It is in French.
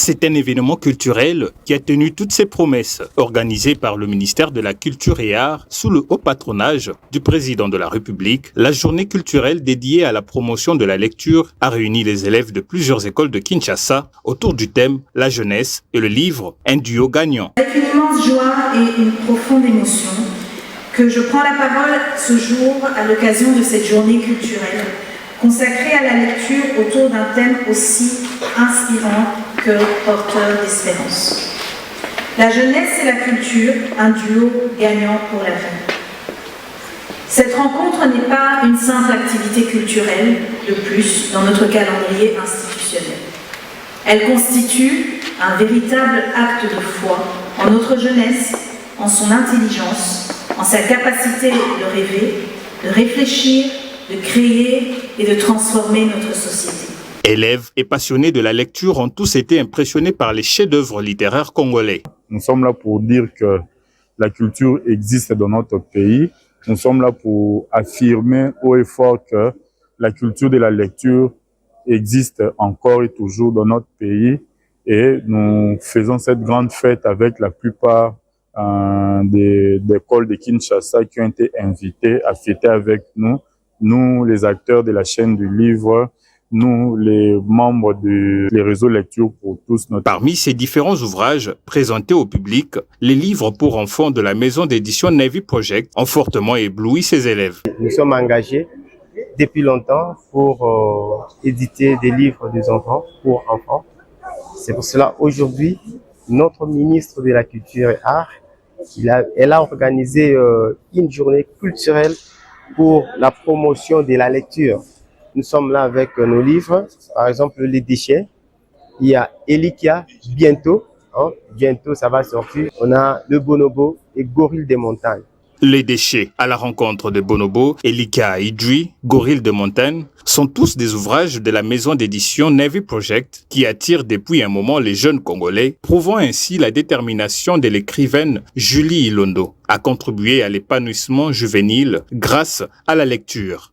C'est un événement culturel qui a tenu toutes ses promesses, organisé par le ministère de la Culture et Arts sous le haut patronage du président de la République. La journée culturelle dédiée à la promotion de la lecture a réuni les élèves de plusieurs écoles de Kinshasa autour du thème « La jeunesse et le livre, un duo gagnant ». Avec une immense joie et une profonde émotion que je prends la parole ce jour à l'occasion de cette journée culturelle consacrée à la lecture autour d'un thème aussi inspirant que porteur d'espérance. La jeunesse et la culture, un duo gagnant pour l'avenir. Cette rencontre n'est pas une simple activité culturelle de plus dans notre calendrier institutionnel. Elle constitue un véritable acte de foi en notre jeunesse, en son intelligence, en sa capacité de rêver, de réfléchir, de créer et de transformer notre société. Élèves et passionnés de la lecture ont tous été impressionnés par les chefs-d'œuvre littéraires congolais. Nous sommes là pour dire que la culture existe dans notre pays. Nous sommes là pour affirmer haut et fort que la culture de la lecture existe encore et toujours dans notre pays. Et nous faisons cette grande fête avec la plupart des écoles de Kinshasa qui ont été invitées à fêter avec nous. Nous, les acteurs de la chaîne du livre, nous, les membres du réseau Lecture pour tous. Parmi ces différents ouvrages présentés au public, les livres pour enfants de la maison d'édition Navy Project ont fortement ébloui ses élèves. Nous sommes engagés depuis longtemps pour éditer des livres des enfants, pour enfants. C'est pour cela, aujourd'hui, notre ministre de la Culture et Arts, elle a organisé une journée culturelle pour la promotion de la lecture. Nous sommes là avec nos livres, par exemple Les Déchets. Il y a Elikia, bientôt, bientôt ça va sortir. On a Le Bonobo et Gorille des montagnes. Les Déchets, à la rencontre de Bonobo, Elikia Idri, Gorille de montagne, sont tous des ouvrages de la maison d'édition Navy Project qui attirent depuis un moment les jeunes Congolais, prouvant ainsi la détermination de l'écrivaine Julie Ilondo à contribuer à l'épanouissement juvénile grâce à la lecture.